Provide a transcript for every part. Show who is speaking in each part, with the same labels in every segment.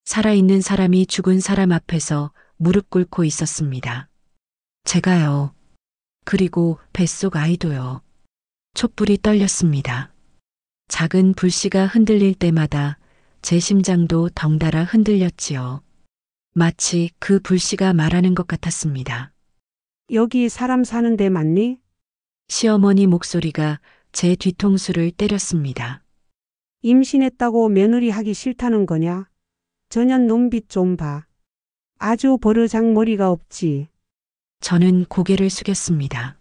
Speaker 1: 살아있는 사람이 죽은 사람 앞에서 무릎 꿇고 있었습니다. 제가요. 그리고 뱃속 아이도요. 촛불이 떨렸습니다. 작은 불씨가 흔들릴 때마다 제 심장도 덩달아 흔들렸지요. 마치 그 불씨가 말하는 것 같았습니다.
Speaker 2: 여기 사람 사는 데 맞니?
Speaker 1: 시어머니 목소리가 제 뒤통수를 때렸습니다.
Speaker 2: 임신했다고 며느리 하기 싫다는 거냐? 저년 눈빛 좀 봐. 아주 버르장머리가 없지.
Speaker 1: 저는 고개를 숙였습니다.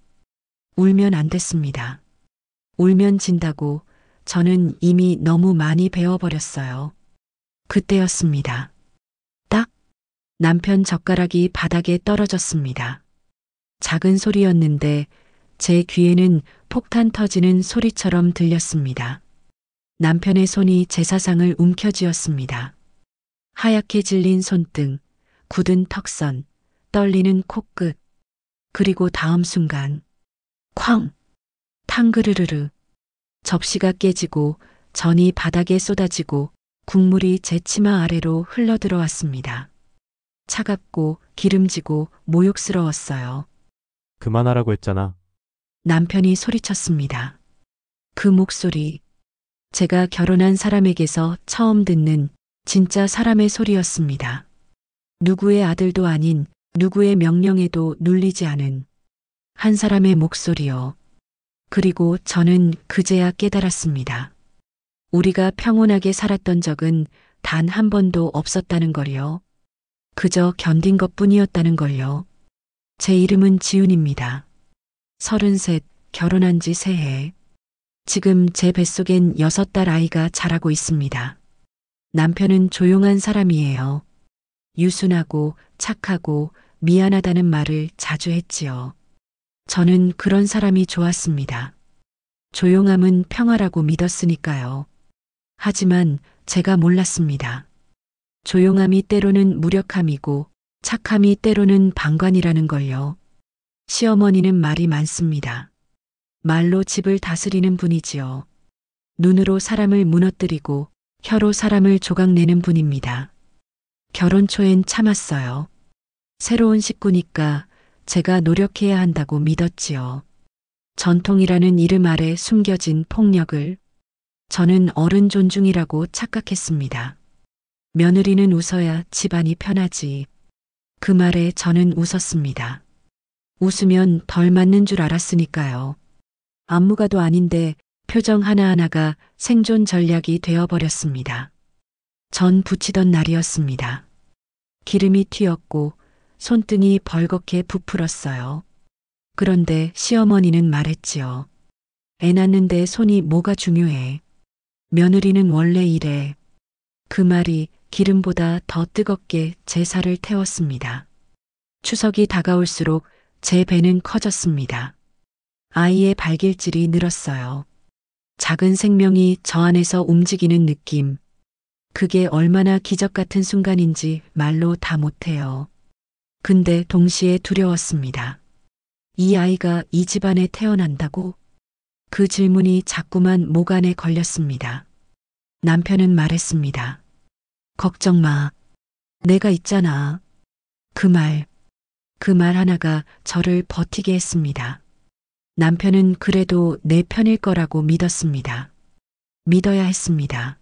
Speaker 1: 울면 안 됐습니다. 울면 진다고 저는 이미 너무 많이 배워버렸어요. 그때였습니다. 딱 남편 젓가락이 바닥에 떨어졌습니다. 작은 소리였는데 제 귀에는 폭탄 터지는 소리처럼 들렸습니다. 남편의 손이 제 사상을 움켜쥐었습니다. 하얗게 질린 손등, 굳은 턱선, 떨리는 코끝, 그리고 다음 순간 쾅! 탕그르르르 접시가 깨지고 전이 바닥에 쏟아지고 국물이 제 치마 아래로 흘러들어왔습니다. 차갑고 기름지고 모욕스러웠어요.
Speaker 3: 그만하라고 했잖아.
Speaker 1: 남편이 소리쳤습니다. 그 목소리, 제가 결혼한 사람에게서 처음 듣는 진짜 사람의 소리였습니다. 누구의 아들도 아닌 누구의 명령에도 눌리지 않은 한 사람의 목소리요. 그리고 저는 그제야 깨달았습니다. 우리가 평온하게 살았던 적은 단 한 번도 없었다는 걸요. 그저 견딘 것뿐이었다는 걸요. 제 이름은 지훈입니다. 33, 결혼한 지 3해. 지금 제 뱃속엔 6달 아이가 자라고 있습니다. 남편은 조용한 사람이에요. 유순하고 착하고 미안하다는 말을 자주 했지요. 저는 그런 사람이 좋았습니다. 조용함은 평화라고 믿었으니까요. 하지만 제가 몰랐습니다. 조용함이 때로는 무력함이고 착함이 때로는 방관이라는 걸요. 시어머니는 말이 많습니다. 말로 집을 다스리는 분이지요. 눈으로 사람을 무너뜨리고 혀로 사람을 조각내는 분입니다. 결혼 초엔 참았어요. 새로운 식구니까 제가 노력해야 한다고 믿었지요. 전통이라는 이름 아래 숨겨진 폭력을 저는 어른 존중이라고 착각했습니다. 며느리는 웃어야 집안이 편하지. 그 말에 저는 웃었습니다. 웃으면 덜 맞는 줄 알았으니까요. 안무가도 아닌데 표정 하나하나가 생존 전략이 되어버렸습니다. 전 부치던 날이었습니다. 기름이 튀었고 손등이 벌겋게 부풀었어요. 그런데 시어머니는 말했지요. 애 낳는데 손이 뭐가 중요해. 며느리는 원래 이래. 그 말이 기름보다 더 뜨겁게 제 살을 태웠습니다. 추석이 다가올수록 제 배는 커졌습니다. 아이의 발길질이 늘었어요. 작은 생명이 저 안에서 움직이는 느낌. 그게 얼마나 기적 같은 순간인지 말로 다 못해요. 근데 동시에 두려웠습니다. 이 아이가 이 집안에 태어난다고? 그 질문이 자꾸만 목 안에 걸렸습니다. 남편은 말했습니다. 걱정 마. 내가 있잖아. 그 말 하나가 저를 버티게 했습니다. 남편은 그래도 내 편일 거라고 믿었습니다. 믿어야 했습니다.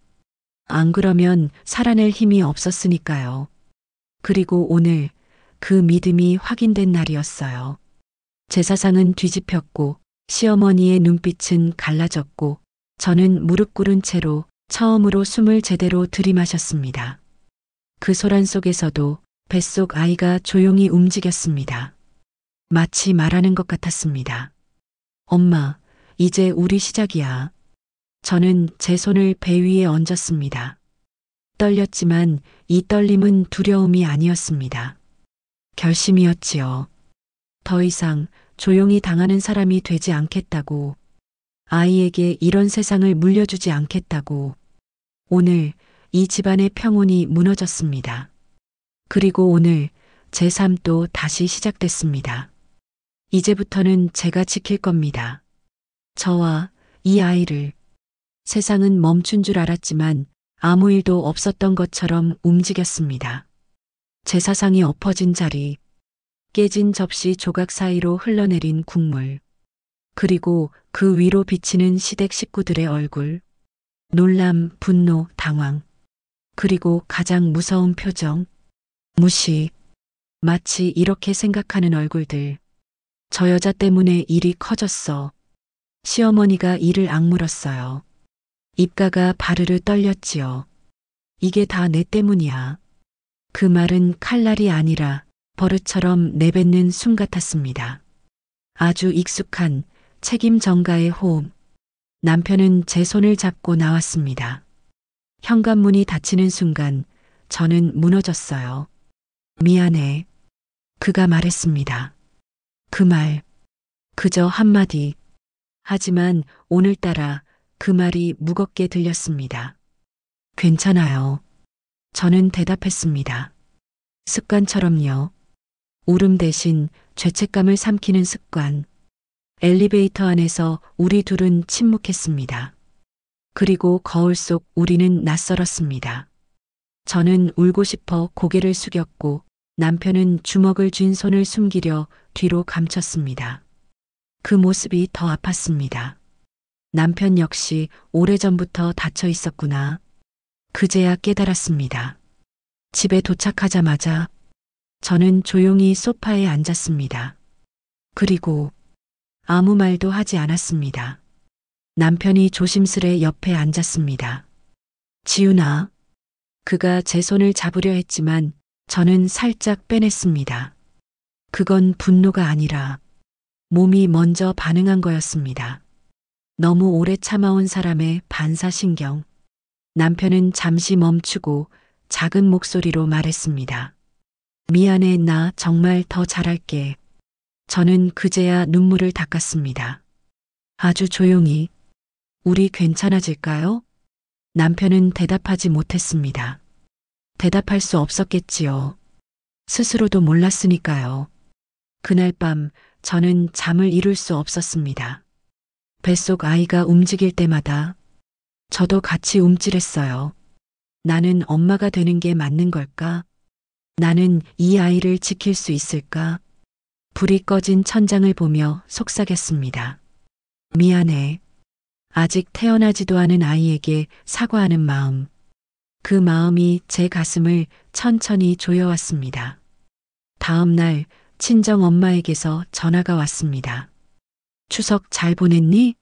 Speaker 1: 안 그러면 살아낼 힘이 없었으니까요. 그리고 오늘 그 믿음이 확인된 날이었어요. 제 사상은 뒤집혔고 시어머니의 눈빛은 갈라졌고 저는 무릎 꿇은 채로 처음으로 숨을 제대로 들이마셨습니다. 그 소란 속에서도 뱃속 아이가 조용히 움직였습니다. 마치 말하는 것 같았습니다. 엄마, 이제 우리 시작이야. 저는 제 손을 배 위에 얹었습니다. 떨렸지만 이 떨림은 두려움이 아니었습니다. 결심이었지요. 더 이상 조용히 당하는 사람이 되지 않겠다고. 아이에게 이런 세상을 물려주지 않겠다고. 오늘 이 집안의 평온이 무너졌습니다. 그리고 오늘 제 삶도 다시 시작됐습니다. 이제부터는 제가 지킬 겁니다. 저와 이 아이를. 세상은 멈춘 줄 알았지만 아무 일도 없었던 것처럼 움직였습니다. 제사상이 엎어진 자리, 깨진 접시 조각 사이로 흘러내린 국물, 그리고 그 위로 비치는 시댁 식구들의 얼굴, 놀람, 분노, 당황, 그리고 가장 무서운 표정, 무시. 마치 이렇게 생각하는 얼굴들. 저 여자 때문에 일이 커졌어. 시어머니가 이를 악물었어요. 입가가 바르르 떨렸지요. 이게 다 내 때문이야. 그 말은 칼날이 아니라 버릇처럼 내뱉는 숨 같았습니다. 아주 익숙한 책임 전가의 호흡. 남편은 제 손을 잡고 나왔습니다. 현관문이 닫히는 순간 저는 무너졌어요. 미안해. 그가 말했습니다. 그 말, 그저 한마디. 하지만 오늘따라 그 말이 무겁게 들렸습니다. 괜찮아요. 저는 대답했습니다. 습관처럼요. 울음 대신 죄책감을 삼키는 습관. 엘리베이터 안에서 우리 둘은 침묵했습니다. 그리고 거울 속 우리는 낯설었습니다. 저는 울고 싶어 고개를 숙였고 남편은 주먹을 쥔 손을 숨기려 뒤로 감췄습니다. 그 모습이 더 아팠습니다. 남편 역시 오래전부터 닫혀 있었구나. 그제야 깨달았습니다. 집에 도착하자마자 저는 조용히 소파에 앉았습니다. 그리고 아무 말도 하지 않았습니다. 남편이 조심스레 옆에 앉았습니다. 지훈아. 그가 제 손을 잡으려 했지만 저는 살짝 빼냈습니다. 그건 분노가 아니라 몸이 먼저 반응한 거였습니다. 너무 오래 참아온 사람의 반사신경. 남편은 잠시 멈추고 작은 목소리로 말했습니다. 미안해, 나 정말 더 잘할게. 저는 그제야 눈물을 닦았습니다. 아주 조용히. 우리 괜찮아질까요? 남편은 대답하지 못했습니다. 대답할 수 없었겠지요. 스스로도 몰랐으니까요. 그날 밤 저는 잠을 이룰 수 없었습니다. 뱃속 아이가 움직일 때마다 저도 같이 움찔했어요. 나는 엄마가 되는 게 맞는 걸까? 나는 이 아이를 지킬 수 있을까? 불이 꺼진 천장을 보며 속삭였습니다. 미안해. 아직 태어나지도 않은 아이에게 사과하는 마음. 그 마음이 제 가슴을 천천히 조여왔습니다. 다음 날 친정 엄마에게서 전화가 왔습니다. 추석 잘 보냈니?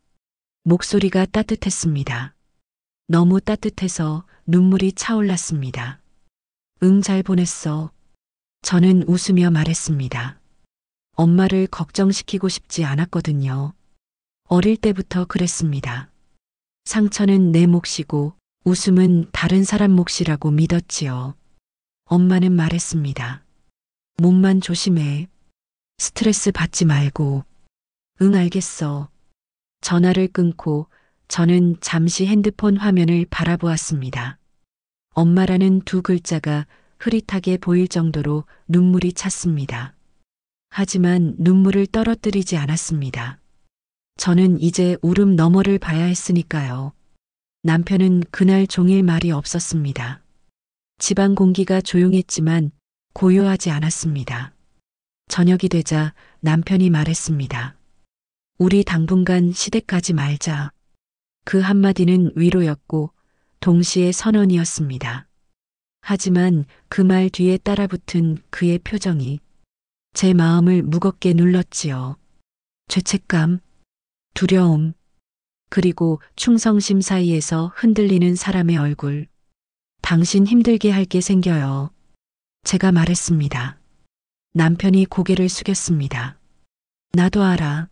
Speaker 1: 목소리가 따뜻했습니다. 너무 따뜻해서 눈물이 차올랐습니다. 응, 잘 보냈어. 저는 웃으며 말했습니다. 엄마를 걱정시키고 싶지 않았거든요. 어릴 때부터 그랬습니다. 상처는 내 몫이고 웃음은 다른 사람 몫이라고 믿었지요. 엄마는 말했습니다. 몸만 조심해. 스트레스 받지 말고. 응, 알겠어. 전화를 끊고 저는 잠시 핸드폰 화면을 바라보았습니다. 엄마라는 두 글자가 흐릿하게 보일 정도로 눈물이 찼습니다. 하지만 눈물을 떨어뜨리지 않았습니다. 저는 이제 울음 너머를 봐야 했으니까요. 남편은 그날 종일 말이 없었습니다. 집안 공기가 조용했지만 고요하지 않았습니다. 저녁이 되자 남편이 말했습니다. 우리 당분간 시댁 가지 말자. 그 한마디는 위로였고 동시에 선언이었습니다. 하지만 그 말 뒤에 따라붙은 그의 표정이 제 마음을 무겁게 눌렀지요. 죄책감, 두려움, 그리고 충성심 사이에서 흔들리는 사람의 얼굴. 당신 힘들게 할 게 생겨요. 제가 말했습니다. 남편이 고개를 숙였습니다. 나도 알아.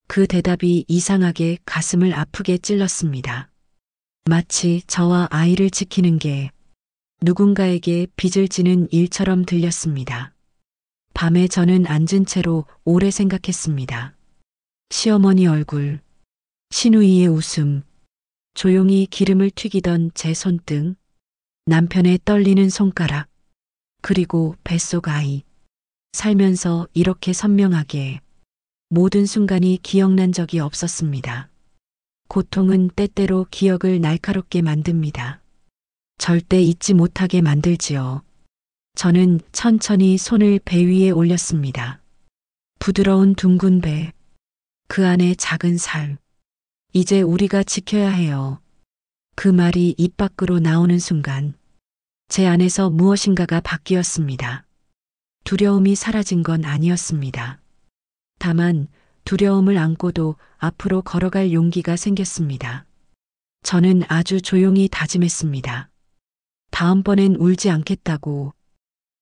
Speaker 1: 그 대답이 이상하게 가슴을 아프게 찔렀습니다. 마치 저와 아이를 지키는 게 누군가에게 빚을 지는 일처럼 들렸습니다. 밤에 저는 앉은 채로 오래 생각했습니다. 시어머니 얼굴, 시누이의 웃음, 조용히 기름을 튀기던 제 손등, 남편의 떨리는 손가락, 그리고 뱃속 아이. 살면서 이렇게 선명하게 모든 순간이 기억난 적이 없었습니다. 고통은 때때로 기억을 날카롭게 만듭니다. 절대 잊지 못하게 만들지요. 저는 천천히 손을 배 위에 올렸습니다. 부드러운 둥근 배, 그 안에 작은 살. 이제 우리가 지켜야 해요. 그 말이 입 밖으로 나오는 순간 제 안에서 무엇인가가 바뀌었습니다. 두려움이 사라진 건 아니었습니다. 다만 두려움을 안고도 앞으로 걸어갈 용기가 생겼습니다. 저는 아주 조용히 다짐했습니다. 다음번엔 울지 않겠다고,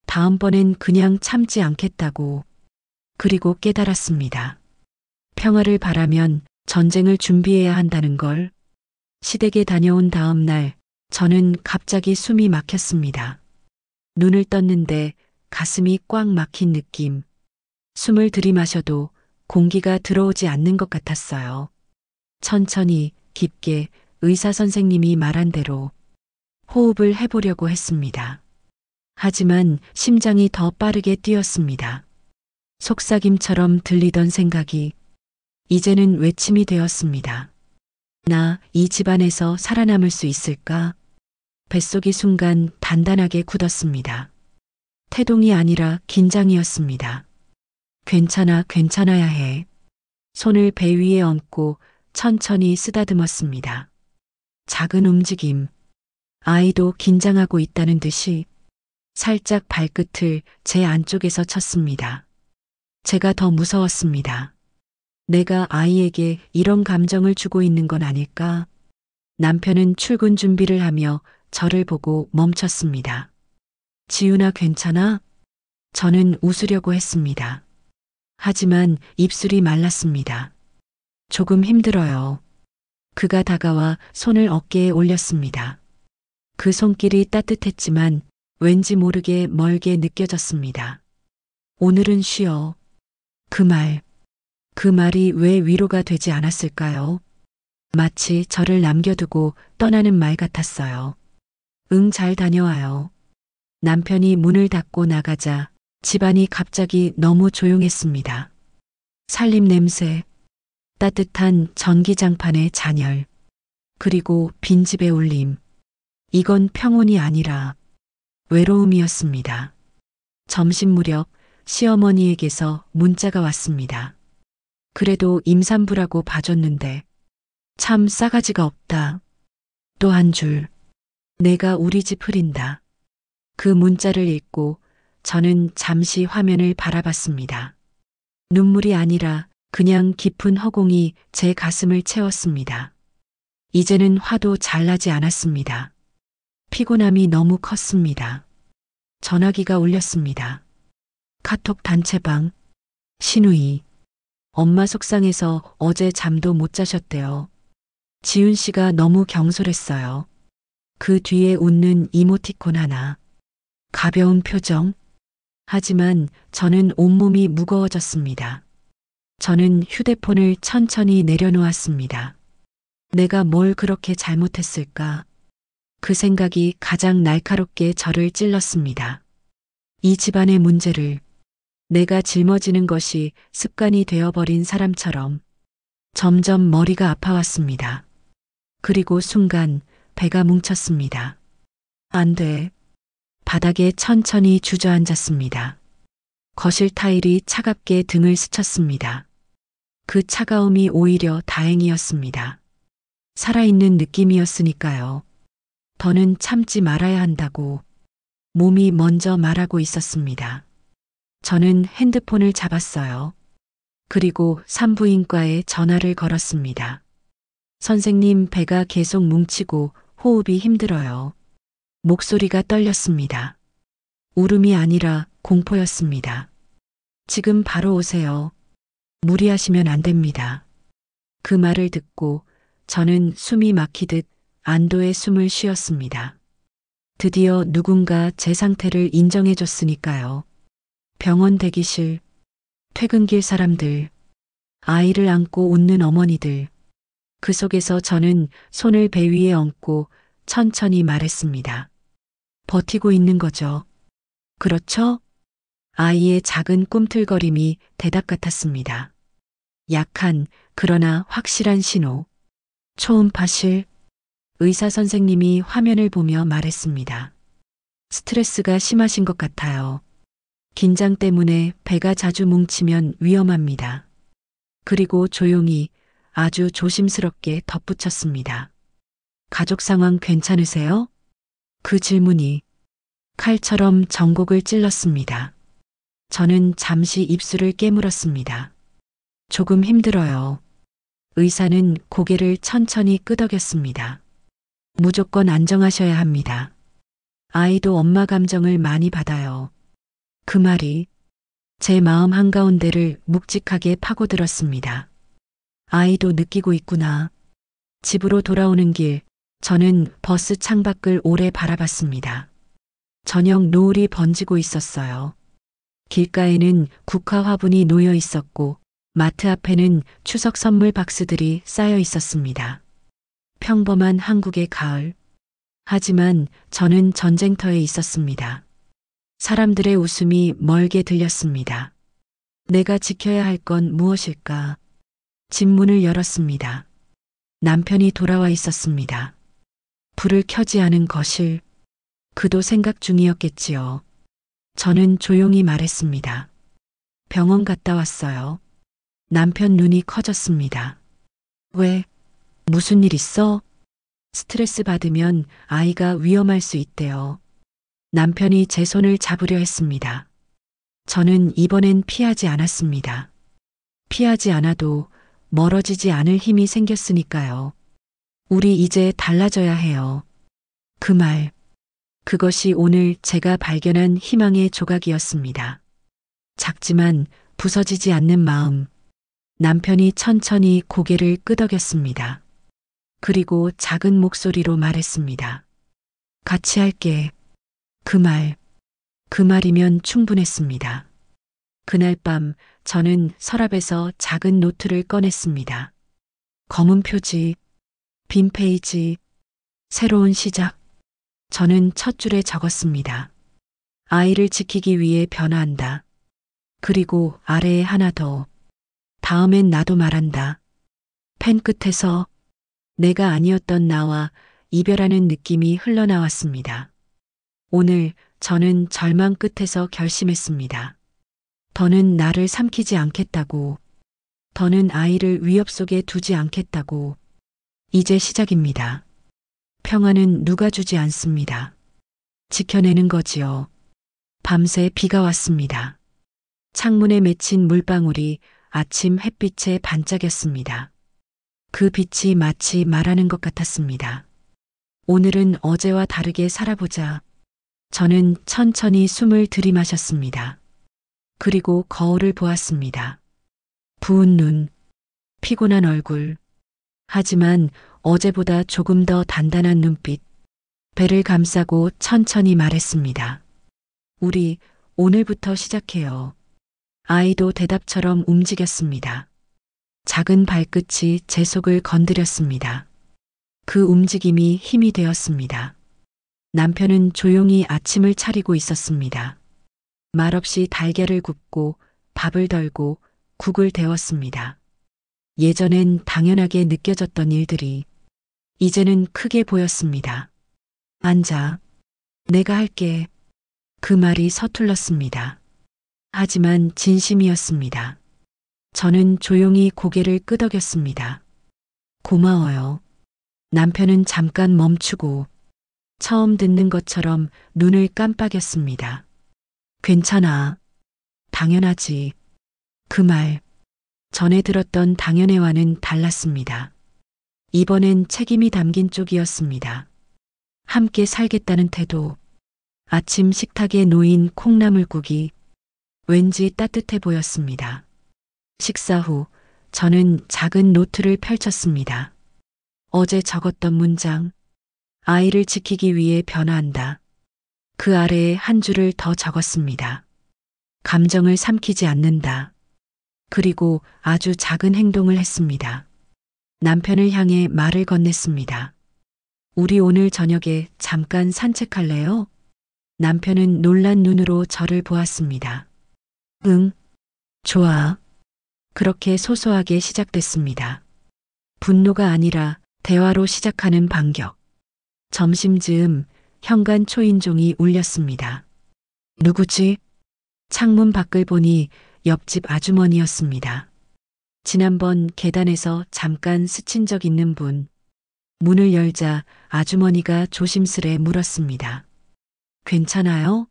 Speaker 1: 다음번엔 그냥 참지 않겠다고, 그리고 깨달았습니다. 평화를 바라면 전쟁을 준비해야 한다는 걸. 시댁에 다녀온 다음 날 저는 갑자기 숨이 막혔습니다. 눈을 떴는데 가슴이 꽉 막힌 느낌. 숨을 들이마셔도 공기가 들어오지 않는 것 같았어요. 천천히 깊게 의사 선생님이 말한 대로 호흡을 해보려고 했습니다. 하지만 심장이 더 빠르게 뛰었습니다. 속삭임처럼 들리던 생각이 이제는 외침이 되었습니다. 나 이 집안에서 살아남을 수 있을까? 뱃속이 순간 단단하게 굳었습니다. 태동이 아니라 긴장이었습니다. 괜찮아, 괜찮아야 해. 손을 배 위에 얹고 천천히 쓰다듬었습니다. 작은 움직임. 아이도 긴장하고 있다는 듯이 살짝 발끝을 제 안쪽에서 쳤습니다. 제가 더 무서웠습니다. 내가 아이에게 이런 감정을 주고 있는 건 아닐까? 남편은 출근 준비를 하며 저를 보고 멈췄습니다. 지윤아, 괜찮아? 저는 웃으려고 했습니다. 하지만 입술이 말랐습니다. 조금 힘들어요. 그가 다가와 손을 어깨에 올렸습니다. 그 손길이 따뜻했지만 왠지 모르게 멀게 느껴졌습니다. 오늘은 쉬어. 그 말이 왜 위로가 되지 않았을까요? 마치 저를 남겨두고 떠나는 말 같았어요. 응, 잘 다녀와요. 남편이 문을 닫고 나가자 집안이 갑자기 너무 조용했습니다. 살림 냄새, 따뜻한 전기장판의 잔열, 그리고 빈집의 울림. 이건 평온이 아니라 외로움이었습니다. 점심 무렵 시어머니에게서 문자가 왔습니다. 그래도 임산부라고 봐줬는데 참 싸가지가 없다. 또 한 줄. 내가 우리 집 흐린다. 그 문자를 읽고 저는 잠시 화면을 바라봤습니다. 눈물이 아니라 그냥 깊은 허공이 제 가슴을 채웠습니다. 이제는 화도 잘 나지 않았습니다. 피곤함이 너무 컸습니다. 전화기가 울렸습니다. 카톡 단체방. 신우이. 엄마 속상해서 어제 잠도 못 자셨대요. 지윤 씨가 너무 경솔했어요. 그 뒤에 웃는 이모티콘 하나. 가벼운 표정. 하지만 저는 온몸이 무거워졌습니다. 저는 휴대폰을 천천히 내려놓았습니다. 내가 뭘 그렇게 잘못했을까? 그 생각이 가장 날카롭게 저를 찔렀습니다. 이 집안의 문제를 내가 짊어지는 것이 습관이 되어버린 사람처럼 점점 머리가 아파왔습니다. 그리고 순간 배가 뭉쳤습니다. 안 돼. 바닥에 천천히 주저앉았습니다. 거실 타일이 차갑게 등을 스쳤습니다. 그 차가움이 오히려 다행이었습니다. 살아있는 느낌이었으니까요. 더는 참지 말아야 한다고 몸이 먼저 말하고 있었습니다. 저는 핸드폰을 잡았어요. 그리고 산부인과에 전화를 걸었습니다. 선생님, 배가 계속 뭉치고 호흡이 힘들어요. 목소리가 떨렸습니다. 울음이 아니라 공포였습니다. 지금 바로 오세요. 무리하시면 안 됩니다. 그 말을 듣고 저는 숨이 막히듯 안도의 숨을 쉬었습니다. 드디어 누군가 제 상태를 인정해줬으니까요. 병원 대기실, 퇴근길 사람들, 아이를 안고 웃는 어머니들. 그 속에서 저는 손을 배 위에 얹고 천천히 말했습니다. 버티고 있는 거죠. 그렇죠? 아이의 작은 꿈틀거림이 대답 같았습니다. 약한 그러나 확실한 신호. 초음파 실. 의사 선생님이 화면을 보며 말했습니다. 스트레스가 심하신 것 같아요. 긴장 때문에 배가 자주 뭉치면 위험합니다. 그리고 조용히 아주 조심스럽게 덧붙였습니다. 가족 상황 괜찮으세요? 그 질문이 칼처럼 전곡을 찔렀습니다. 저는 잠시 입술을 깨물었습니다. 조금 힘들어요. 의사는 고개를 천천히 끄덕였습니다. 무조건 안정하셔야 합니다. 아이도 엄마 감정을 많이 받아요. 그 말이 제 마음 한가운데를 묵직하게 파고들었습니다. 아이도 느끼고 있구나. 집으로 돌아오는 길, 저는 버스 창밖을 오래 바라봤습니다. 저녁 노을이 번지고 있었어요. 길가에는 국화 화분이 놓여 있었고 마트 앞에는 추석 선물 박스들이 쌓여 있었습니다. 평범한 한국의 가을. 하지만 저는 전쟁터에 있었습니다. 사람들의 웃음이 멀게 들렸습니다. 내가 지켜야 할 건 무엇일까? 집 문을 열었습니다. 남편이 돌아와 있었습니다. 불을 켜지 않은 거실. 그도 생각 중이었겠지요. 저는 조용히 말했습니다. 병원 갔다 왔어요. 남편 눈이 커졌습니다. 왜? 무슨 일 있어? 스트레스 받으면 아이가 위험할 수 있대요. 남편이 제 손을 잡으려 했습니다. 저는 이번엔 피하지 않았습니다. 피하지 않아도 멀어지지 않을 힘이 생겼으니까요. 우리 이제 달라져야 해요. 그 말, 그것이 오늘 제가 발견한 희망의 조각이었습니다. 작지만 부서지지 않는 마음. 남편이 천천히 고개를 끄덕였습니다. 그리고 작은 목소리로 말했습니다. 같이 할게. 그 말이면 충분했습니다. 그날 밤 저는 서랍에서 작은 노트를 꺼냈습니다. 검은 표지, 빈 페이지, 새로운 시작. 저는 첫 줄에 적었습니다. 아이를 지키기 위해 변화한다. 그리고 아래에 하나 더. 다음엔 나도 말한다. 펜 끝에서 내가 아니었던 나와 이별하는 느낌이 흘러나왔습니다. 오늘 저는 절망 끝에서 결심했습니다. 더는 나를 삼키지 않겠다고. 더는 아이를 위협 속에 두지 않겠다고. 이제 시작입니다. 평화는 누가 주지 않습니다. 지켜내는 거지요. 밤새 비가 왔습니다. 창문에 맺힌 물방울이 아침 햇빛에 반짝였습니다. 그 빛이 마치 말하는 것 같았습니다. 오늘은 어제와 다르게 살아보자. 저는 천천히 숨을 들이마셨습니다. 그리고 거울을 보았습니다. 부은 눈, 피곤한 얼굴. 하지만 어제보다 조금 더 단단한 눈빛. 배를 감싸고 천천히 말했습니다. 우리 오늘부터 시작해요. 아이도 대답처럼 움직였습니다. 작은 발끝이 제 속을 건드렸습니다. 그 움직임이 힘이 되었습니다. 남편은 조용히 아침을 차리고 있었습니다. 말없이 달걀을 굽고 밥을 덜고 국을 데웠습니다. 예전엔 당연하게 느껴졌던 일들이 이제는 크게 보였습니다. 앉아. 내가 할게. 그 말이 서툴렀습니다. 하지만 진심이었습니다. 저는 조용히 고개를 끄덕였습니다. 고마워요. 남편은 잠깐 멈추고 처음 듣는 것처럼 눈을 깜빡였습니다. 괜찮아. 당연하지. 그 말, 전에 들었던 당연해와는 달랐습니다. 이번엔 책임이 담긴 쪽이었습니다. 함께 살겠다는 태도. 아침 식탁에 놓인 콩나물국이 왠지 따뜻해 보였습니다. 식사 후 저는 작은 노트를 펼쳤습니다. 어제 적었던 문장, 아이를 지키기 위해 변화한다. 그 아래에 한 줄을 더 적었습니다. 감정을 삼키지 않는다. 그리고 아주 작은 행동을 했습니다. 남편을 향해 말을 건넸습니다. 우리 오늘 저녁에 잠깐 산책할래요? 남편은 놀란 눈으로 저를 보았습니다. 응, 좋아. 그렇게 소소하게 시작됐습니다. 분노가 아니라 대화로 시작하는 반격. 점심즈음 현관 초인종이 울렸습니다. 누구지? 창문 밖을 보니 옆집 아주머니였습니다. 지난번 계단에서 잠깐 스친 적 있는 분. 문을 열자 아주머니가 조심스레 물었습니다. 괜찮아요?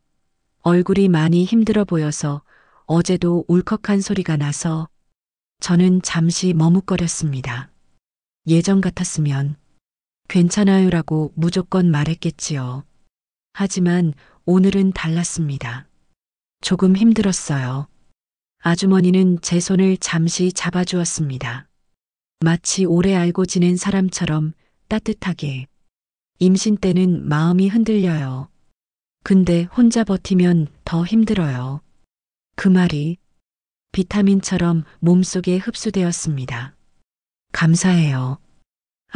Speaker 1: 얼굴이 많이 힘들어 보여서 어제도 울컥한 소리가 나서 저는 잠시 머뭇거렸습니다. 예전 같았으면 괜찮아요라고 무조건 말했겠지요. 하지만 오늘은 달랐습니다. 조금 힘들었어요. 아주머니는 제 손을 잠시 잡아주었습니다. 마치 오래 알고 지낸 사람처럼 따뜻하게. 임신 때는 마음이 흔들려요. 근데 혼자 버티면 더 힘들어요. 그 말이 비타민처럼 몸속에 흡수되었습니다. 감사해요.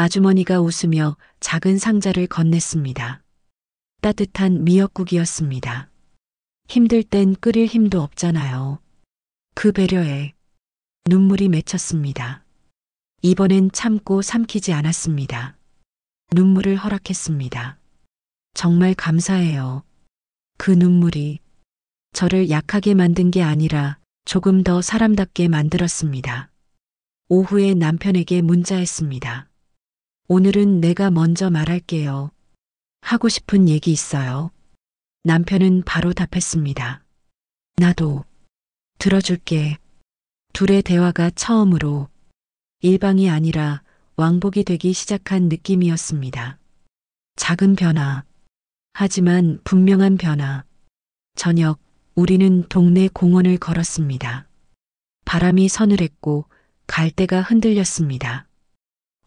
Speaker 1: 아주머니가 웃으며 작은 상자를 건넸습니다. 따뜻한 미역국이었습니다. 힘들 땐 끓일 힘도 없잖아요. 그 배려에 눈물이 맺혔습니다. 이번엔 참고 삼키지 않았습니다. 눈물을 허락했습니다. 정말 감사해요. 그 눈물이 저를 약하게 만든 게 아니라 조금 더 사람답게 만들었습니다. 오후에 남편에게 문자했습니다. 오늘은 내가 먼저 말할게요. 하고 싶은 얘기 있어요. 남편은 바로 답했습니다. 나도 들어줄게. 둘의 대화가 처음으로 일방이 아니라 왕복이 되기 시작한 느낌이었습니다. 작은 변화. 하지만 분명한 변화. 저녁, 우리는 동네 공원을 걸었습니다. 바람이 서늘했고 갈대가 흔들렸습니다.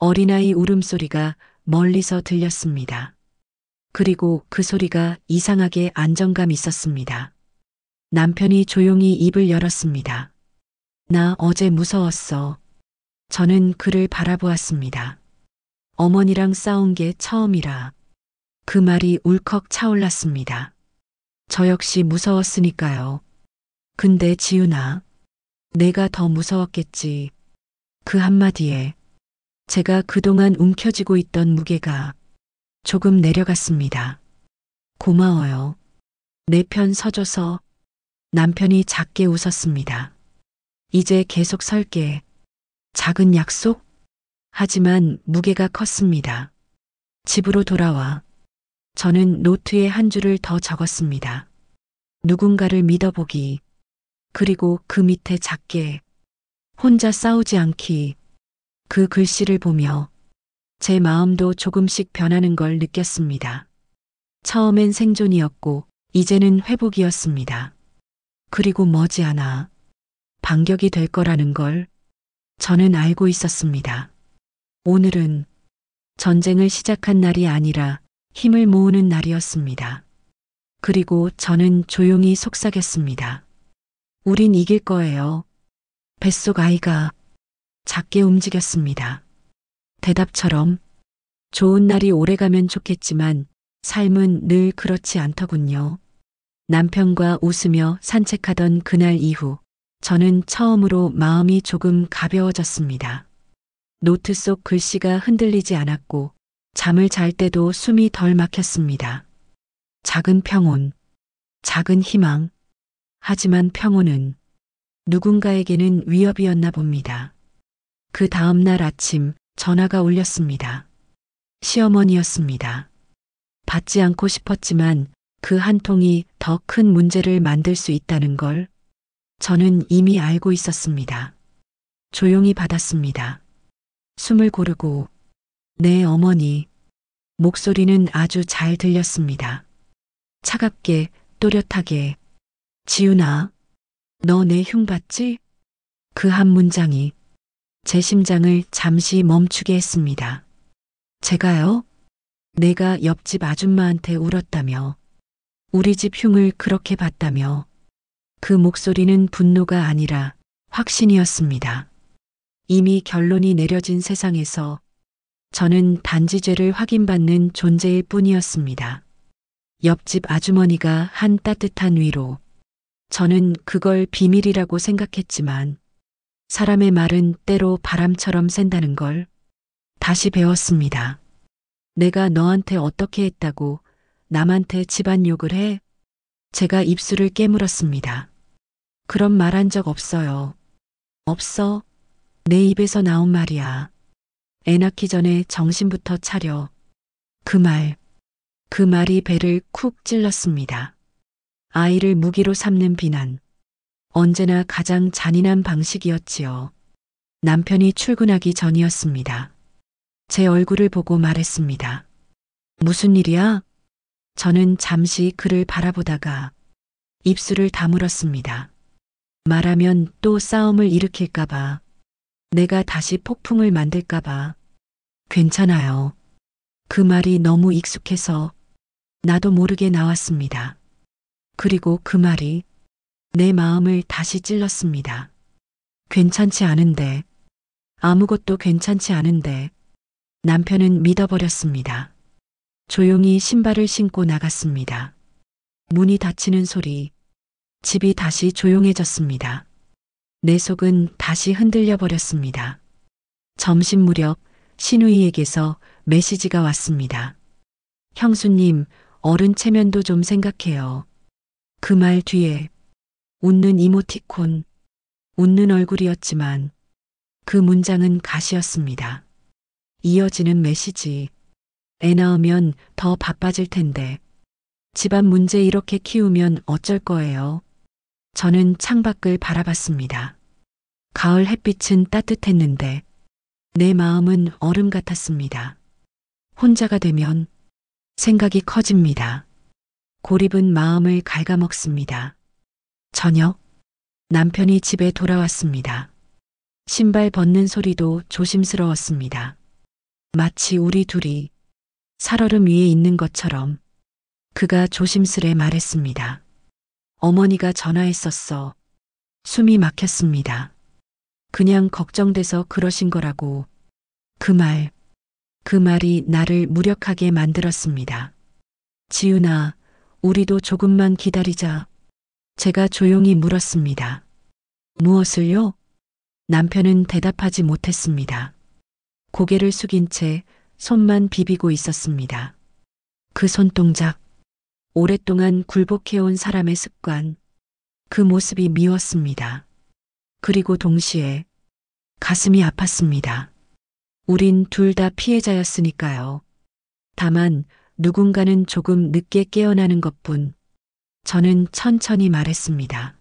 Speaker 1: 어린아이 울음소리가 멀리서 들렸습니다. 그리고 그 소리가 이상하게 안정감 있었습니다. 남편이 조용히 입을 열었습니다. 나 어제 무서웠어. 저는 그를 바라보았습니다. 어머니랑 싸운 게 처음이라. 그 말이 울컥 차올랐습니다. 저 역시 무서웠으니까요. 근데 지훈아, 내가 더 무서웠겠지. 그 한마디에 제가 그동안 움켜쥐고 있던 무게가 조금 내려갔습니다. 고마워요. 내 편 서줘서. 남편이 작게 웃었습니다. 이제 계속 설게. 작은 약속? 하지만 무게가 컸습니다. 집으로 돌아와. 저는 노트에 한 줄을 더 적었습니다. 누군가를 믿어보기. 그리고 그 밑에 작게 혼자 싸우지 않기. 그 글씨를 보며 제 마음도 조금씩 변하는 걸 느꼈습니다. 처음엔 생존이었고 이제는 회복이었습니다. 그리고 머지않아 반격이 될 거라는 걸 저는 알고 있었습니다. 오늘은 전쟁을 시작한 날이 아니라 힘을 모으는 날이었습니다. 그리고 저는 조용히 속삭였습니다. 우린 이길 거예요. 뱃속 아이가 작게 움직였습니다. 대답처럼 좋은 날이 오래가면 좋겠지만 삶은 늘 그렇지 않더군요. 남편과 웃으며 산책하던 그날 이후 저는 처음으로 마음이 조금 가벼워졌습니다. 노트 속 글씨가 흔들리지 않았고 잠을 잘 때도 숨이 덜 막혔습니다. 작은 평온, 작은 희망. 하지만 평온은 누군가에게는 위협이었나 봅니다. 그 다음 날 아침 전화가 울렸습니다. 시어머니였습니다. 받지 않고 싶었지만 그 한 통이 더 큰 문제를 만들 수 있다는 걸 저는 이미 알고 있었습니다. 조용히 받았습니다. 숨을 고르고 네 어머니. 목소리는 아주 잘 들렸습니다. 차갑게 또렷하게 지훈아, 너 내 흉 봤지? 그 한 문장이 제 심장을 잠시 멈추게 했습니다. 제가요? 내가 옆집 아줌마한테 울었다며. 우리 집 흉을 그렇게 봤다며. 그 목소리는 분노가 아니라 확신이었습니다. 이미 결론이 내려진 세상에서 저는 단지 죄를 확인받는 존재일 뿐이었습니다. 옆집 아주머니가 한 따뜻한 위로. 저는 그걸 비밀이라고 생각했지만 사람의 말은 때로 바람처럼 샌다는 걸 다시 배웠습니다. 내가 너한테 어떻게 했다고 남한테 집안 욕을 해? 제가 입술을 깨물었습니다. 그런 말 한 적 없어요. 없어. 내 입에서 나온 말이야. 애 낳기 전에 정신부터 차려. 그 말이 배를 쿡 찔렀습니다. 아이를 무기로 삼는 비난. 언제나 가장 잔인한 방식이었지요. 남편이 출근하기 전이었습니다. 제 얼굴을 보고 말했습니다. 무슨 일이야? 저는 잠시 그를 바라보다가 입술을 다물었습니다. 말하면 또 싸움을 일으킬까봐. 내가 다시 폭풍을 만들까봐. 괜찮아요. 그 말이 너무 익숙해서 나도 모르게 나왔습니다. 그리고 그 말이 내 마음을 다시 찔렀습니다. 괜찮지 않은데, 아무것도 괜찮지 않은데, 남편은 믿어버렸습니다. 조용히 신발을 신고 나갔습니다. 문이 닫히는 소리, 집이 다시 조용해졌습니다. 내 속은 다시 흔들려 버렸습니다. 점심 무렵 신우이에게서 메시지가 왔습니다. 형수님, 어른 체면도 좀 생각해요. 그 말 뒤에 웃는 이모티콘, 웃는 얼굴이었지만 그 문장은 가시였습니다. 이어지는 메시지. 애 낳으면 더 바빠질 텐데. 집안 문제 이렇게 키우면 어쩔 거예요. 저는 창밖을 바라봤습니다. 가을 햇빛은 따뜻했는데 내 마음은 얼음 같았습니다. 혼자가 되면 생각이 커집니다. 고립은 마음을 갉아먹습니다. 저녁, 남편이 집에 돌아왔습니다. 신발 벗는 소리도 조심스러웠습니다. 마치 우리 둘이 살얼음 위에 있는 것처럼 그가 조심스레 말했습니다. 어머니가 전화했었어. 숨이 막혔습니다. 그냥 걱정돼서 그러신 거라고. 그 말이 나를 무력하게 만들었습니다. 지윤아, 우리도 조금만 기다리자. 제가 조용히 물었습니다. 무엇을요? 남편은 대답하지 못했습니다. 고개를 숙인 채 손만 비비고 있었습니다. 그 손동작, 오랫동안 굴복해온 사람의 습관, 그 모습이 미웠습니다. 그리고 동시에 가슴이 아팠습니다. 우린 둘 다 피해자였으니까요. 다만 누군가는 조금 늦게 깨어나는 것뿐. 저는 천천히 말했습니다.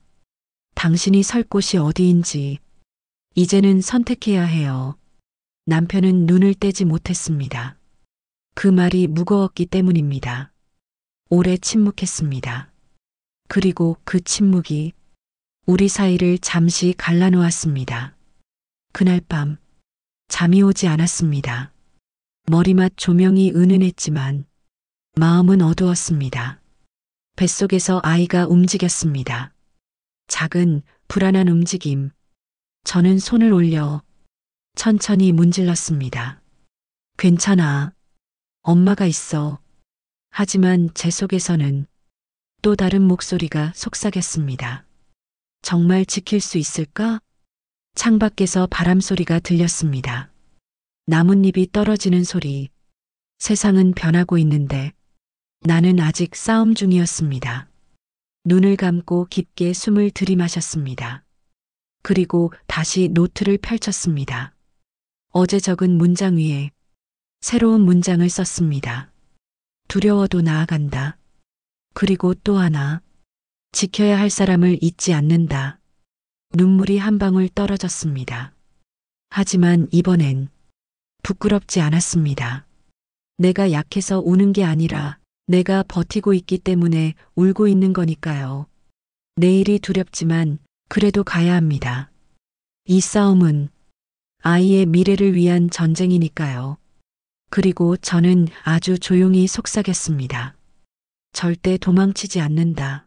Speaker 1: 당신이 설 곳이 어디인지 이제는 선택해야 해요. 남편은 눈을 떼지 못했습니다. 그 말이 무거웠기 때문입니다. 오래 침묵했습니다. 그리고 그 침묵이 우리 사이를 잠시 갈라놓았습니다. 그날 밤 잠이 오지 않았습니다. 머리맡 조명이 은은했지만 마음은 어두웠습니다. 뱃속에서 아이가 움직였습니다. 작은 불안한 움직임. 저는 손을 올려 천천히 문질렀습니다. 괜찮아. 엄마가 있어. 하지만 제 속에서는 또 다른 목소리가 속삭였습니다. 정말 지킬 수 있을까? 창밖에서 바람 소리가 들렸습니다. 나뭇잎이 떨어지는 소리. 세상은 변하고 있는데 나는 아직 싸움 중이었습니다. 눈을 감고 깊게 숨을 들이마셨습니다. 그리고 다시 노트를 펼쳤습니다. 어제 적은 문장 위에 새로운 문장을 썼습니다. 두려워도 나아간다. 그리고 또 하나. 지켜야 할 사람을 잊지 않는다. 눈물이 한 방울 떨어졌습니다. 하지만 이번엔 부끄럽지 않았습니다. 내가 약해서 우는 게 아니라 내가 버티고 있기 때문에 울고 있는 거니까요. 내일이 두렵지만 그래도 가야 합니다. 이 싸움은 아이의 미래를 위한 전쟁이니까요. 그리고 저는 아주 조용히 속삭였습니다. 절대 도망치지 않는다.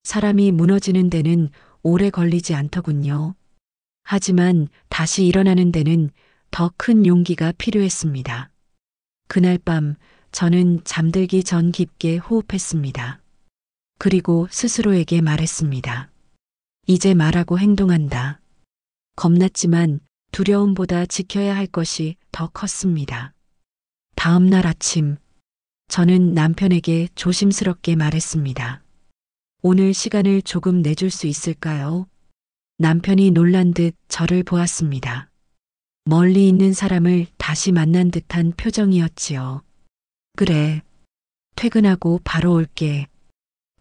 Speaker 1: 사람이 무너지는 데는 오래 걸리지 않더군요. 하지만 다시 일어나는 데는 더 큰 용기가 필요했습니다. 그날 밤 저는 잠들기 전 깊게 호흡했습니다. 그리고 스스로에게 말했습니다. 이제 말하고 행동한다. 겁났지만 두려움보다 지켜야 할 것이 더 컸습니다. 다음 날 아침, 저는 남편에게 조심스럽게 말했습니다. 오늘 시간을 조금 내줄 수 있을까요? 남편이 놀란 듯 저를 보았습니다. 멀리 있는 사람을 다시 만난 듯한 표정이었지요. 그래. 퇴근하고 바로 올게.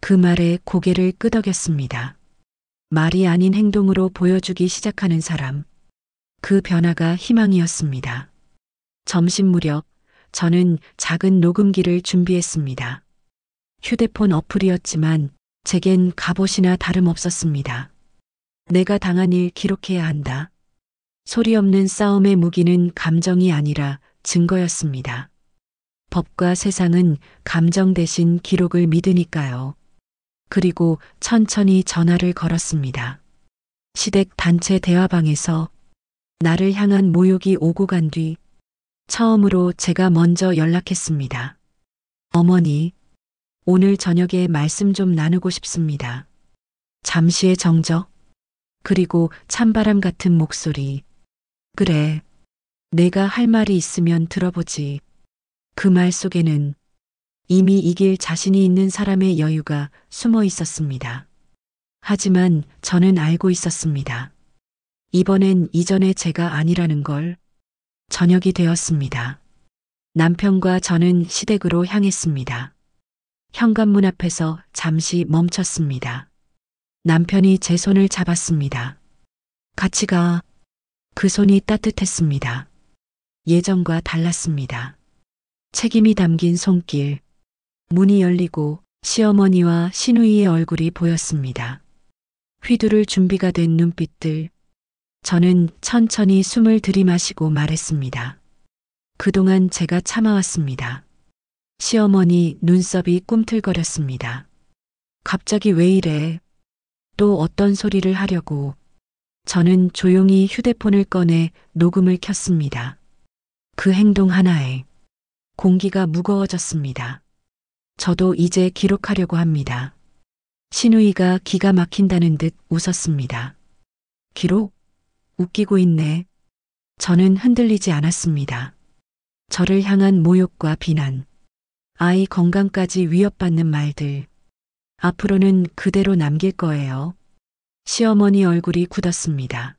Speaker 1: 그 말에 고개를 끄덕였습니다. 말이 아닌 행동으로 보여주기 시작하는 사람. 그 변화가 희망이었습니다. 점심 무렵 저는 작은 녹음기를 준비했습니다. 휴대폰 어플이었지만 제겐 갑옷이나 다름없었습니다. 내가 당한 일 기록해야 한다. 소리 없는 싸움의 무기는 감정이 아니라 증거였습니다. 법과 세상은 감정 대신 기록을 믿으니까요. 그리고 천천히 전화를 걸었습니다. 시댁 단체 대화방에서 나를 향한 모욕이 오고 간 뒤 처음으로 제가 먼저 연락했습니다. 어머니, 오늘 저녁에 말씀 좀 나누고 싶습니다. 잠시의 정적, 그리고 찬바람 같은 목소리. 그래, 내가 할 말이 있으면 들어보지. 그 말 속에는 이미 이길 자신이 있는 사람의 여유가 숨어 있었습니다. 하지만 저는 알고 있었습니다. 이번엔 이전의 제가 아니라는 걸. 저녁이 되었습니다. 남편과 저는 시댁으로 향했습니다. 현관문 앞에서 잠시 멈췄습니다. 남편이 제 손을 잡았습니다. 같이 가. 그 손이 따뜻했습니다. 예전과 달랐습니다. 책임이 담긴 손길. 문이 열리고 시어머니와 시누이의 얼굴이 보였습니다. 휘두를 준비가 된 눈빛들. 저는 천천히 숨을 들이마시고 말했습니다. 그동안 제가 참아왔습니다. 시어머니 눈썹이 꿈틀거렸습니다. 갑자기 왜 이래? 또 어떤 소리를 하려고. 저는 조용히 휴대폰을 꺼내 녹음을 켰습니다. 그 행동 하나에 공기가 무거워졌습니다. 저도 이제 기록하려고 합니다. 시누이가 기가 막힌다는 듯 웃었습니다. 기록? 웃기고 있네. 저는 흔들리지 않았습니다. 저를 향한 모욕과 비난, 아이 건강까지 위협받는 말들. 앞으로는 그대로 남길 거예요. 시어머니 얼굴이 굳었습니다.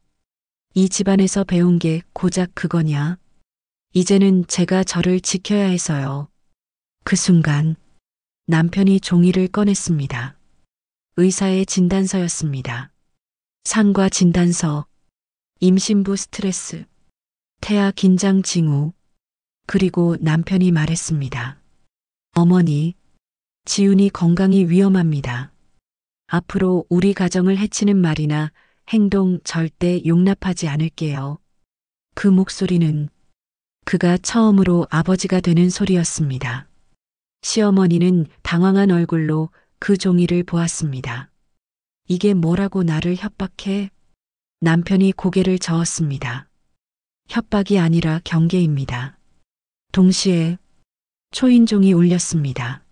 Speaker 1: 이 집안에서 배운 게 고작 그거냐? 이제는 제가 저를 지켜야 해서요. 그 순간 남편이 종이를 꺼냈습니다. 의사의 진단서였습니다. 상과 진단서, 임신부 스트레스, 태아 긴장 징후. 그리고 남편이 말했습니다. 어머니, 지훈이 건강이 위험합니다. 앞으로 우리 가정을 해치는 말이나 행동 절대 용납하지 않을게요. 그 목소리는 그가 처음으로 아버지가 되는 소리였습니다. 시어머니는 당황한 얼굴로 그 종이를 보았습니다. 이게 뭐라고 나를 협박해? 남편이 고개를 저었습니다. 협박이 아니라 경계입니다. 동시에 초인종이 울렸습니다.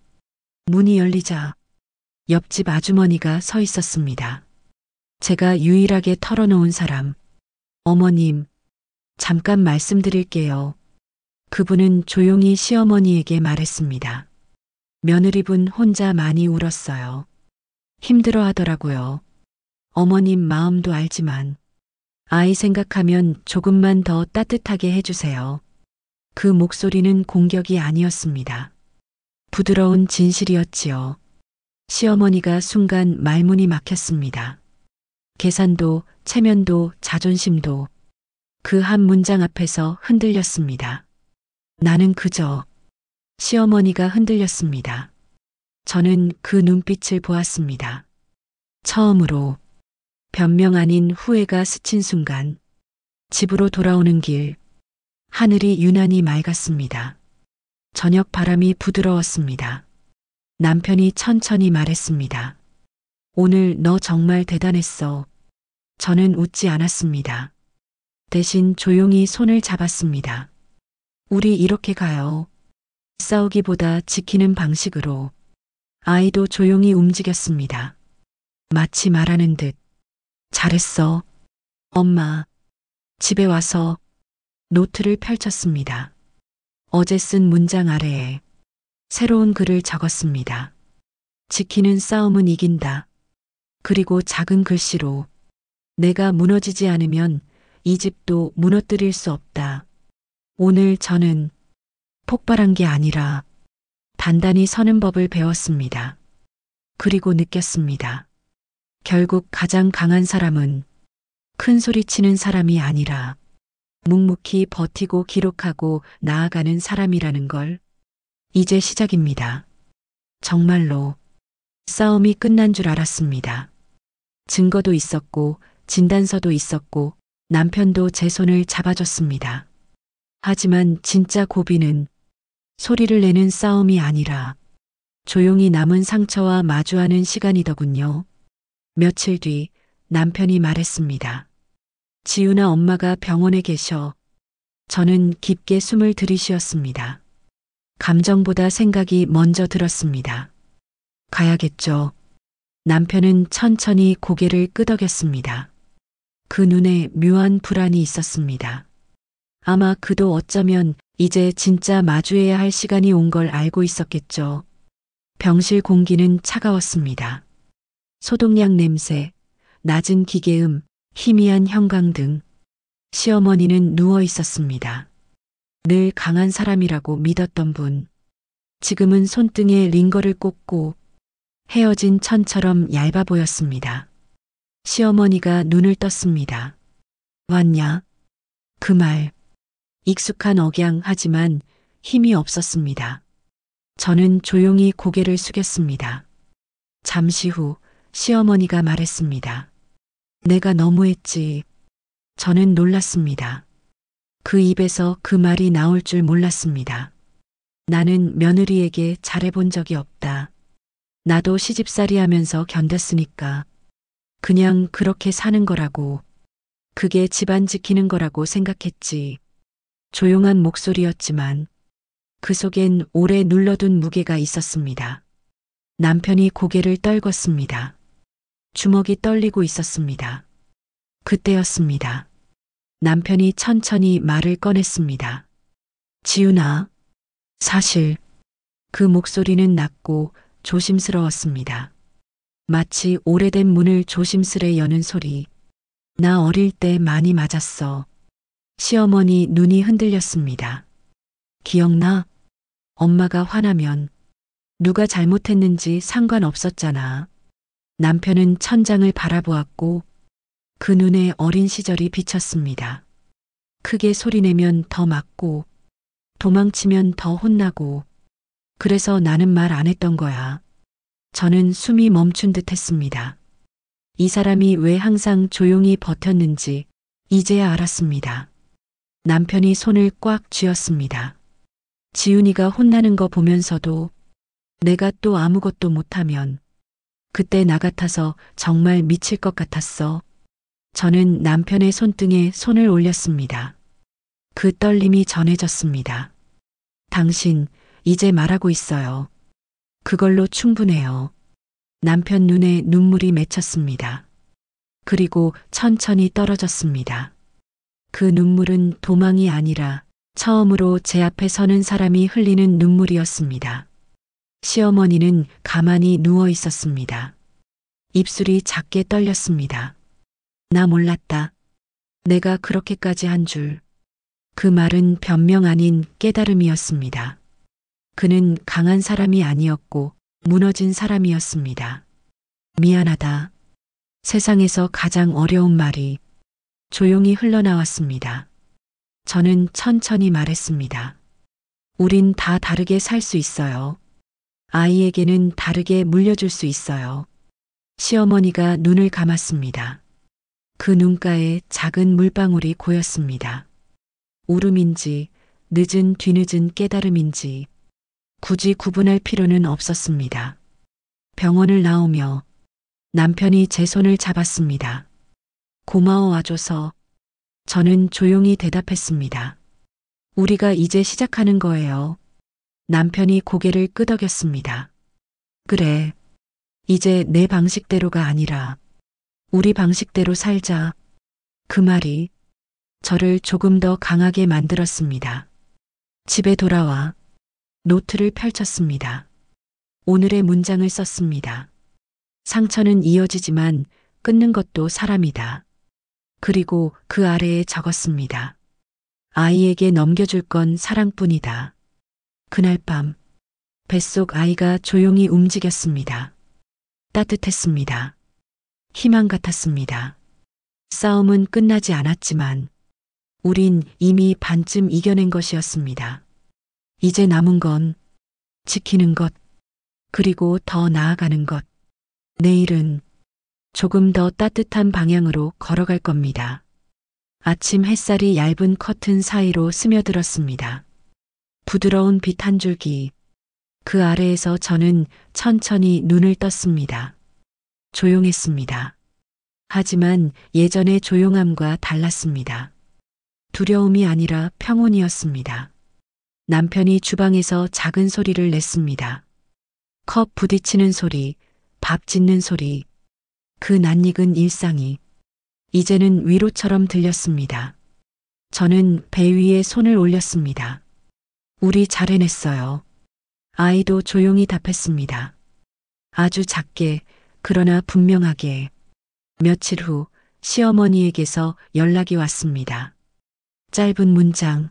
Speaker 1: 문이 열리자 옆집 아주머니가 서 있었습니다. 제가 유일하게 털어놓은 사람. 어머님, 잠깐 말씀드릴게요. 그분은 조용히 시어머니에게 말했습니다. 며느리분 혼자 많이 울었어요. 힘들어 하더라고요. 어머님 마음도 알지만 아이 생각하면 조금만 더 따뜻하게 해주세요. 그 목소리는 공격이 아니었습니다. 부드러운 진실이었지요. 시어머니가 순간 말문이 막혔습니다. 계산도, 체면도, 자존심도 그 한 문장 앞에서 흔들렸습니다. 나는 그저. 시어머니가 흔들렸습니다. 저는 그 눈빛을 보았습니다. 처음으로 변명 아닌 후회가 스친 순간 집으로 돌아오는 길, 하늘이 유난히 맑았습니다. 저녁 바람이 부드러웠습니다. 남편이 천천히 말했습니다. 오늘 너 정말 대단했어. 저는 웃지 않았습니다. 대신 조용히 손을 잡았습니다. 우리 이렇게 가요. 싸우기보다 지키는 방식으로. 아이도 조용히 움직였습니다. 마치 말하는 듯. 잘했어. 엄마. 집에 와서 노트를 펼쳤습니다. 어제 쓴 문장 아래에 새로운 글을 적었습니다. 지키는 싸움은 이긴다. 그리고 작은 글씨로 내가 무너지지 않으면 이 집도 무너뜨릴 수 없다. 오늘 저는 폭발한 게 아니라 단단히 서는 법을 배웠습니다. 그리고 느꼈습니다. 결국 가장 강한 사람은 큰 소리 치는 사람이 아니라 묵묵히 버티고 기록하고 나아가는 사람이라는 걸. 이제 시작입니다. 정말로 싸움이 끝난 줄 알았습니다. 증거도 있었고 진단서도 있었고 남편도 제 손을 잡아줬습니다. 하지만 진짜 고비는 소리를 내는 싸움이 아니라 조용히 남은 상처와 마주하는 시간이더군요. 며칠 뒤 남편이 말했습니다. 지우나 엄마가 병원에 계셔. 저는 깊게 숨을 들이쉬었습니다. 감정보다 생각이 먼저 들었습니다. 가야겠죠. 남편은 천천히 고개를 끄덕였습니다. 그 눈에 묘한 불안이 있었습니다. 아마 그도 어쩌면 이제 진짜 마주해야 할 시간이 온 걸 알고 있었겠죠. 병실 공기는 차가웠습니다. 소독약 냄새, 낮은 기계음, 희미한 형광등. 시어머니는 누워 있었습니다. 늘 강한 사람이라고 믿었던 분. 지금은 손등에 링거를 꽂고 헤어진 천처럼 얇아 보였습니다. 시어머니가 눈을 떴습니다. 왔냐? 그 말. 익숙한 억양 하지만 힘이 없었습니다. 저는 조용히 고개를 숙였습니다. 잠시 후 시어머니가 말했습니다. 내가 너무했지. 저는 놀랐습니다. 그 입에서 그 말이 나올 줄 몰랐습니다. 나는 며느리에게 잘해본 적이 없다. 나도 시집살이 하면서 견뎠으니까. 그냥 그렇게 사는 거라고. 그게 집안 지키는 거라고 생각했지. 조용한 목소리였지만 그 속엔 오래 눌러둔 무게가 있었습니다. 남편이 고개를 떨궜습니다. 주먹이 떨리고 있었습니다. 그때였습니다. 남편이 천천히 말을 꺼냈습니다. 지훈아, 사실 그 목소리는 낮고 조심스러웠습니다. 마치 오래된 문을 조심스레 여는 소리. 나 어릴 때 많이 맞았어. 시어머니 눈이 흔들렸습니다. 기억나? 엄마가 화나면 누가 잘못했는지 상관없었잖아. 남편은 천장을 바라보았고 그 눈에 어린 시절이 비쳤습니다. 크게 소리내면 더 맞고 도망치면 더 혼나고 그래서 나는 말 안 했던 거야. 저는 숨이 멈춘 듯 했습니다. 이 사람이 왜 항상 조용히 버텼는지 이제야 알았습니다. 남편이 손을 꽉 쥐었습니다. 지훈이가 혼나는 거 보면서도 내가 또 아무것도 못하면 그때 나 같아서 정말 미칠 것 같았어. 저는 남편의 손등에 손을 올렸습니다. 그 떨림이 전해졌습니다. 당신 이제 말하고 있어요. 그걸로 충분해요. 남편 눈에 눈물이 맺혔습니다. 그리고 천천히 떨어졌습니다. 그 눈물은 도망이 아니라 처음으로 제 앞에 서는 사람이 흘리는 눈물이었습니다. 시어머니는 가만히 누워 있었습니다. 입술이 작게 떨렸습니다. 나 몰랐다. 내가 그렇게까지 한 줄. 그 말은 변명 아닌 깨달음이었습니다. 그는 강한 사람이 아니었고 무너진 사람이었습니다. 미안하다. 세상에서 가장 어려운 말이 조용히 흘러나왔습니다. 저는 천천히 말했습니다. 우린 다 다르게 살 수 있어요. 아이에게는 다르게 물려줄 수 있어요. 시어머니가 눈을 감았습니다. 그 눈가에 작은 물방울이 고였습니다. 울음인지 늦은 뒤늦은 깨달음인지 굳이 구분할 필요는 없었습니다. 병원을 나오며 남편이 제 손을 잡았습니다. 고마워 와줘서. 저는 조용히 대답했습니다. 우리가 이제 시작하는 거예요. 남편이 고개를 끄덕였습니다. 그래. 이제 내 방식대로가 아니라 우리 방식대로 살자. 그 말이 저를 조금 더 강하게 만들었습니다. 집에 돌아와 노트를 펼쳤습니다. 오늘의 문장을 썼습니다. 상처는 이어지지만 끊는 것도 사람이다. 그리고 그 아래에 적었습니다. 아이에게 넘겨줄 건 사랑뿐이다. 그날 밤 뱃속 아이가 조용히 움직였습니다. 따뜻했습니다. 희망 같았습니다. 싸움은 끝나지 않았지만 우린 이미 반쯤 이겨낸 것이었습니다. 이제 남은 건 지키는 것, 그리고 더 나아가는 것. 내일은 조금 더 따뜻한 방향으로 걸어갈 겁니다. 아침 햇살이 얇은 커튼 사이로 스며들었습니다. 부드러운 빛 한 줄기. 그 아래에서 저는 천천히 눈을 떴습니다. 조용했습니다. 하지만 예전의 조용함과 달랐습니다. 두려움이 아니라 평온이었습니다. 남편이 주방에서 작은 소리를 냈습니다. 컵 부딪히는 소리, 밥 짓는 소리, 그 낯익은 일상이 이제는 위로처럼 들렸습니다. 저는 배 위에 손을 올렸습니다. 우리 잘 해냈어요. 아이도 조용히 답했습니다. 아주 작게, 그러나 분명하게. 며칠 후 시어머니에게서 연락이 왔습니다. 짧은 문장,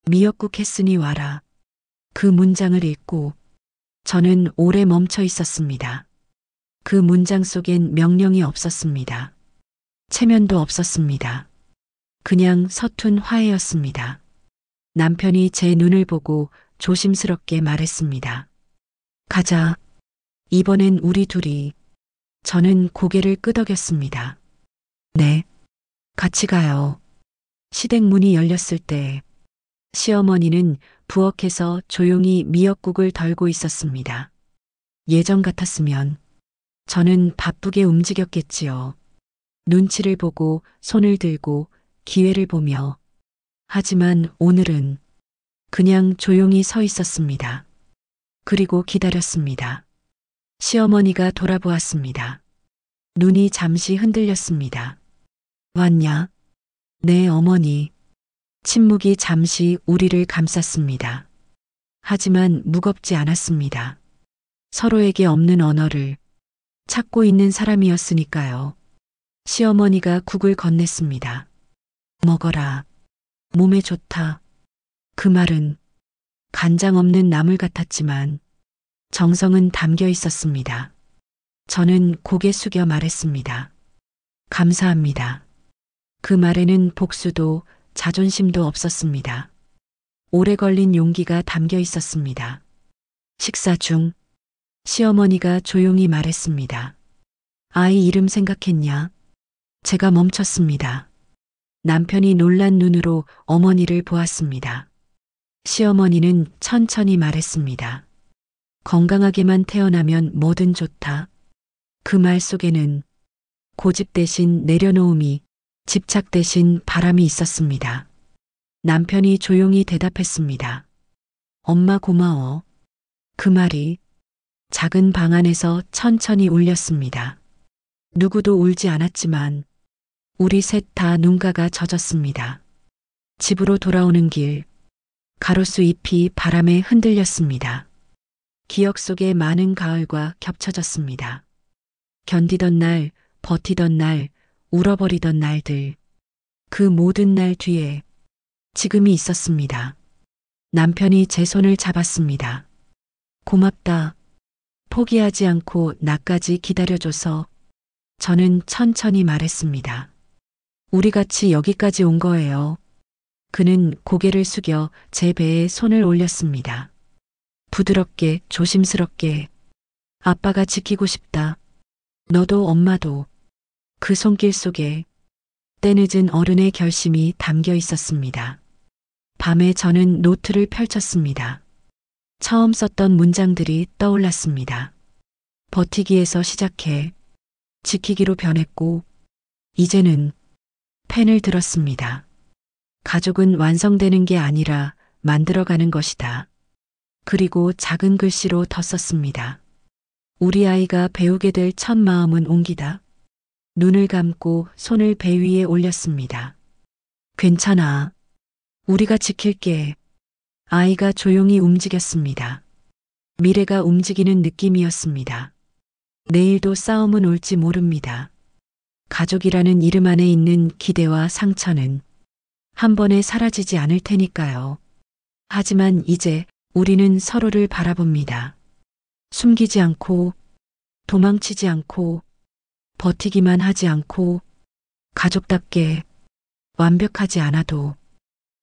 Speaker 1: 미역국 했으니 와라. 그 문장을 읽고 저는 오래 멈춰 있었습니다. 그 문장 속엔 명령이 없었습니다. 체면도 없었습니다. 그냥 서툰 화해였습니다. 남편이 제 눈을 보고 조심스럽게 말했습니다. 가자. 이번엔 우리 둘이. 저는 고개를 끄덕였습니다. 네. 같이 가요. 시댁 문이 열렸을 때 시어머니는 부엌에서 조용히 미역국을 덜고 있었습니다. 예전 같았으면 저는 바쁘게 움직였겠지요. 눈치를 보고 손을 들고 기회를 보며. 하지만 오늘은 그냥 조용히 서 있었습니다. 그리고 기다렸습니다. 시어머니가 돌아보았습니다. 눈이 잠시 흔들렸습니다. 왔냐? 네, 어머니. 침묵이 잠시 우리를 감쌌습니다. 하지만 무겁지 않았습니다. 서로에게 없는 언어를 찾고 있는 사람이었으니까요. 시어머니가 국을 건넸습니다. 먹어라. 몸에 좋다. 그 말은 간장 없는 나물 같았지만 정성은 담겨 있었습니다. 저는 고개 숙여 말했습니다. 감사합니다. 그 말에는 복수도 자존심도 없었습니다. 오래 걸린 용기가 담겨 있었습니다. 식사 중 시어머니가 조용히 말했습니다. 아이 이름 생각했냐? 제가 멈췄습니다. 남편이 놀란 눈으로 어머니를 보았습니다. 시어머니는 천천히 말했습니다. 건강하게만 태어나면 뭐든 좋다. 그 말 속에는 고집 대신 내려놓음이, 집착 대신 바람이 있었습니다. 남편이 조용히 대답했습니다. 엄마 고마워. 그 말이 작은 방 안에서 천천히 울렸습니다. 누구도 울지 않았지만 우리 셋 다 눈가가 젖었습니다. 집으로 돌아오는 길, 가로수 잎이 바람에 흔들렸습니다. 기억 속의 많은 가을과 겹쳐졌습니다. 견디던 날, 버티던 날, 울어버리던 날들. 그 모든 날 뒤에 지금이 있었습니다. 남편이 제 손을 잡았습니다. 고맙다. 포기하지 않고 나까지 기다려줘서. 저는 천천히 말했습니다. 우리 같이 여기까지 온 거예요. 그는 고개를 숙여 제 배에 손을 올렸습니다. 부드럽게, 조심스럽게. 아빠가 지키고 싶다. 너도 엄마도. 그 손길 속에 때늦은 어른의 결심이 담겨 있었습니다. 밤에 저는 노트를 펼쳤습니다. 처음 썼던 문장들이 떠올랐습니다. 버티기에서 시작해 지키기로 변했고, 이제는 펜을 들었습니다. 가족은 완성되는 게 아니라 만들어가는 것이다. 그리고 작은 글씨로 더 썼습니다. 우리 아이가 배우게 될 첫 마음은 옹기다. 눈을 감고 손을 배 위에 올렸습니다. 괜찮아. 우리가 지킬게. 아이가 조용히 움직였습니다. 미래가 움직이는 느낌이었습니다. 내일도 싸움은 올지 모릅니다. 가족이라는 이름 안에 있는 기대와 상처는 한 번에 사라지지 않을 테니까요. 하지만 이제 우리는 서로를 바라봅니다. 숨기지 않고, 도망치지 않고, 버티기만 하지 않고, 가족답게, 완벽하지 않아도,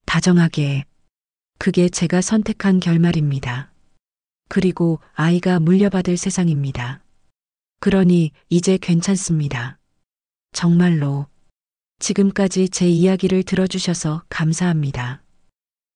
Speaker 1: 다정하게, 그게 제가 선택한 결말입니다. 그리고 아이가 물려받을 세상입니다. 그러니 이제 괜찮습니다. 정말로 지금까지 제 이야기를 들어주셔서 감사합니다.